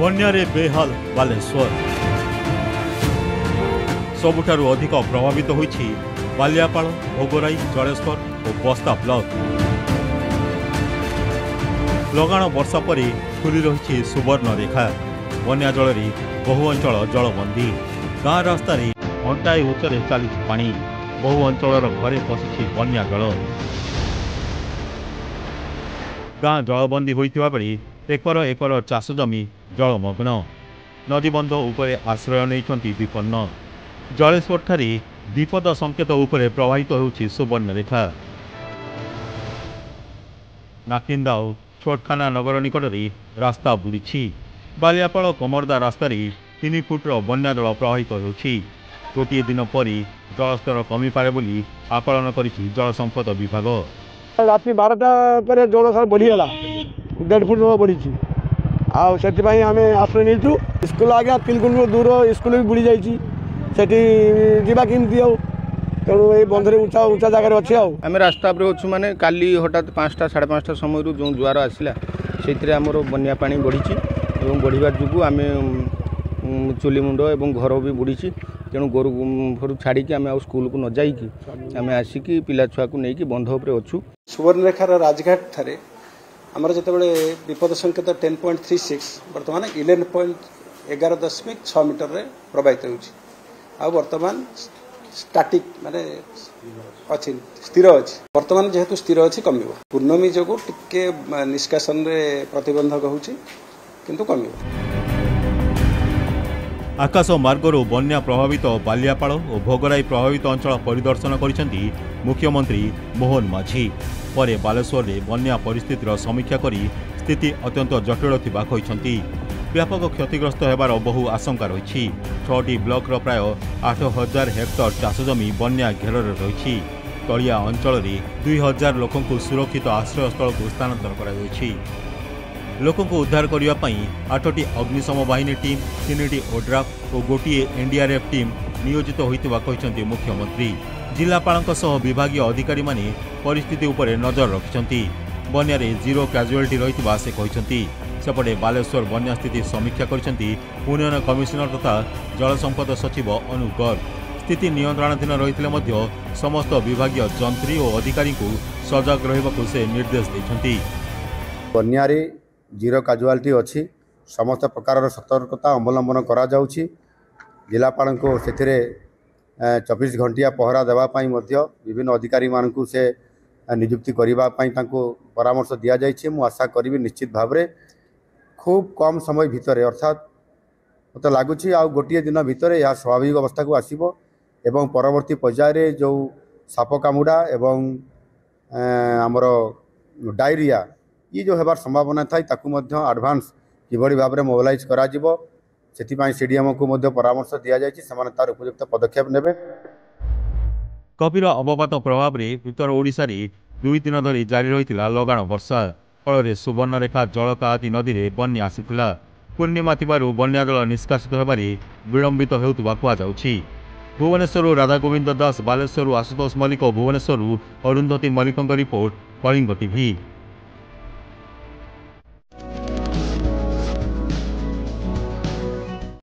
ବନ୍ୟାରେ ବେହାଲ ବାଲେଶ୍ୱର। ସବୁଠାରୁ ଅଧିକ ପ୍ରଭାବିତ ହୋଇଛି ବାଲିଆପାଳ, ଭୋଗରାଇ, ଜଳେଶ୍ୱର ଓ ବସ୍ତା ବ୍ଲକ। ଲଗାଣ ବର୍ଷା ପରେ ଖୁଲି ରହିଛି ସୁବର୍ଣ୍ଣରେଖା। ବନ୍ୟା ଜଳରେ ବହୁ ଅଞ୍ଚଳ ଜଳବନ୍ଦୀ। ଗାଁ ରାସ୍ତାରେ ଅଣ୍ଟାଏ ଉଚ୍ଚରେ ଚାଲିଛି ପାଣି। ବହୁ ଅଞ୍ଚଳର ଘରେ ପଶିଛି ବନ୍ୟା ଜଳ। ଗାଁ ଜଳବନ୍ଦୀ ହୋଇଥିବା ବେଳେ ଏକର ଏକର ଚାଷ ଜମି ଜଳମଗ୍ନ। ନଦୀବନ୍ଧ ଉପରେ ଆଶ୍ରୟ ନେଇଛନ୍ତି ବିପନ୍ନ। ଜଳେଶ୍ୱରଠାରେ ବିପଦ ସଂକେତ ଉପରେ ପ୍ରବାହିତ ହେଉଛି ସୁବର୍ଣ୍ଣରେଖା। ନାକିନ୍ଦା ଓ ଛୋଟଖାନା ନଗର ନିକଟରେ ରାସ୍ତା ବୁଡ଼ିଛି। ବାଲିଆପାଳ କମରଦା ରାସ୍ତାରେ 3 ଫୁଟର ବନ୍ୟା ଜଳ ପ୍ରବାହିତ ହେଉଛି। ଗୋଟିଏ ଦିନ ପରେ ଜଳସ୍ତର କମିପାରେ ବୋଲି ଆକଳନ କରିଛି ଜଳସମ୍ପଦ ବିଭାଗ। ରାତି 12ଟା ପରେ ଜଳ ବଢ଼ିଗଲା, 1.5 ଫୁଟ ଜଳ ବଢ଼ିଛି। ଆଉ ସେଥିପାଇଁ ଆମେ ଆଶ୍ରୟ ନେଇଛୁ। ସ୍କୁଲ ଆଜ୍ଞା 3 କିଲୋମିଟର ଦୂର ସ୍କୁଲ ବି ବୁଡ଼ି ଯାଇଛି। ସେଠି ଯିବା କେମିତି? ଆଉ ତେଣୁ ଏଇ ବନ୍ଧରେ ଉଞ୍ଚା ଉଞ୍ଚା ଜାଗାରେ ଅଛି। ଆଉ ଆମେ ରାସ୍ତା ଉପରେ ଅଛୁ। ମାନେ କାଲି ହଠାତ୍ 5ଟା 5:30 ସମୟରୁ ଯେଉଁ ଜୁଆର ଆସିଲା ସେଇଥିରେ ଆମର ବନ୍ୟା ପାଣି ବଢ଼ିଛି ଏବଂ ବଢ଼ିବା ଯୋଗୁଁ ଆମେ ଚୁଲି ମୁଣ୍ଡ ଏବଂ ଘର ବି ବୁଡ଼ିଛି। ତେଣୁ ଗୋରୁ ଘରୁ ଛାଡ଼ିକି ଆମେ ଆଉ ସ୍କୁଲକୁ ନ ଯାଇକି ଆମେ ଆସିକି ପିଲା ଛୁଆକୁ ନେଇକି ବନ୍ଧ ଉପରେ ଅଛୁ। ସୁବର୍ଣ୍ଣରେଖାର ରାଜଘାଟ ଠାରେ ଆମର ଯେତେବେଳେ ବିପଦ ସଂକେତ 10.36 ବର୍ତ୍ତମାନ 11.6 ମିଟରରେ ପ୍ରବାହିତ ହେଉଛି। ଆଉ ବର୍ତ୍ତମାନ ଷ୍ଟାଟିକ୍ ମାନେ ଅଛି, ସ୍ଥିର ଅଛି। ବର୍ତ୍ତମାନ ଯେହେତୁ ସ୍ଥିର ଅଛି, କମିବ। ପୂର୍ଣ୍ଣମୀ ଯୋଗୁଁ ଟିକେ ନିଷ୍କାସନରେ ପ୍ରତିବନ୍ଧକ ହେଉଛି, କିନ୍ତୁ କମିବ। ଆକାଶ ମାର୍ଗରୁ ବନ୍ୟା ପ୍ରଭାବିତ ବାଲିଆପାଳ ଓ ଭୋଗରାଇ ପ୍ରଭାବିତ ଅଞ୍ଚଳ ପରିଦର୍ଶନ କରିଛନ୍ତି ମୁଖ୍ୟମନ୍ତ୍ରୀ ମୋହନ ମାଝୀ। ପରେ ବାଲେଶ୍ୱରରେ ବନ୍ୟା ପରିସ୍ଥିତିର ସମୀକ୍ଷା କରି ସ୍ଥିତି ଅତ୍ୟନ୍ତ ଜଟିଳ ଥିବା କହିଛନ୍ତି। ବ୍ୟାପକ କ୍ଷତିଗ୍ରସ୍ତ ହେବାର ବହୁ ଆଶଙ୍କା ରହିଛି। 6ଟି ବ୍ଲକର ପ୍ରାୟ 8,000 ହେକ୍ଟର ଚାଷଜମି ବନ୍ୟା ଘେରରେ ରହିଛି। ତଳିଆ ଅଞ୍ଚଳରେ 2,000 ଲୋକଙ୍କୁ ସୁରକ୍ଷିତ ଆଶ୍ରୟସ୍ଥଳକୁ ସ୍ଥାନାନ୍ତର କରାଯାଇଛି। ଲୋକଙ୍କୁ ଉଦ୍ଧାର କରିବା ପାଇଁ 8ଟି ଅଗ୍ନିଶମ ବାହିନୀ ଟିମ୍, 3ଟି ଓଡ୍ରାଫ୍ ଓ ଗୋଟିଏ ଏନ୍ଡିଆର୍ଏଫ୍ ଟିମ୍ ନିୟୋଜିତ ହୋଇଥିବା କହିଛନ୍ତି ମୁଖ୍ୟମନ୍ତ୍ରୀ। ଜିଲ୍ଲାପାଳଙ୍କ ସହ ବିଭାଗୀୟ ଅଧିକାରୀମାନେ ପରିସ୍ଥିତି ଉପରେ ନଜର ରଖିଛନ୍ତି। ବନ୍ୟାରେ 0 କ୍ୟାଜୁଆଲିଟି ରହିଥିବା ସେ କହିଛନ୍ତି। ସେପଟେ ବାଲେଶ୍ୱର ବନ୍ୟା ସ୍ଥିତି ସମୀକ୍ଷା କରିଛନ୍ତି ଉନ୍ନୟନ କମିଶନର ତଥା ଜଳସମ୍ପଦ ସଚିବ ଅନୁପ ଗର୍ଗ। ସ୍ଥିତି ନିୟନ୍ତ୍ରଣାଧୀନ ରହିଥିଲେ ମଧ୍ୟ ସମସ୍ତ ବିଭାଗୀୟ ଯନ୍ତ୍ରୀ ଓ ଅଧିକାରୀଙ୍କୁ ସଜାଗ ରହିବାକୁ ସେ ନିର୍ଦ୍ଦେଶ ଦେଇଛନ୍ତି। ବନ୍ୟାରେ 0 କାଜୁଆଲିଟି ଅଛି। ସମସ୍ତ ପ୍ରକାରର ସତର୍କତା ଅବଲମ୍ବନ କରାଯାଉଛି। ଜିଲ୍ଲାପାଳଙ୍କୁ ସେଥିରେ 24 ଘଣ୍ଟିଆ ପହରା ଦେବା ପାଇଁ ମଧ୍ୟ ବିଭିନ୍ନ ଅଧିକାରୀମାନଙ୍କୁ ସେ ନିଯୁକ୍ତି କରିବା ପାଇଁ ତାଙ୍କୁ ପରାମର୍ଶ ଦିଆଯାଇଛି। ମୁଁ ଆଶା କରିବି ନିଶ୍ଚିତ ଭାବରେ खूब कम समय भितर अर्थात मत लगुच आ गोटे दिन भितर यह स्वाभाविक अवस्था को आसब एवं परवर्ती पर्याय जो साप कामुड़ा एवं आमर डायरिया ये जो होबार संभावना थाई ताकू मध्य एडवांस किभली भाव में मोबिलाइज करा जिवो सेथिपाई सीडीएम को मध्य परामर्श दिया जायछि। सेमाने तार उपयुक्त पदक्षेप नेबे। गभीर अवपात प्रभाव में उत्तर ओडिशा रे 2 दिन धरी जारी रहिथिला लगाण वर्षा फल सुबर्णरेखा जलका आदि नदी में बन्या आसीथिला। पूर्णिमा थिबारु बन्या जल निष्कासित होबारे विलंबित हेउथबा कुहाଯାଉଛି। भुवनेश्वर राधागोविंद दास, बालेश्वर आशुतोष मल्लिक, भुवनेश्वर अरुंधती मल्लिक रिपोर्ट, कलिंग टीवी।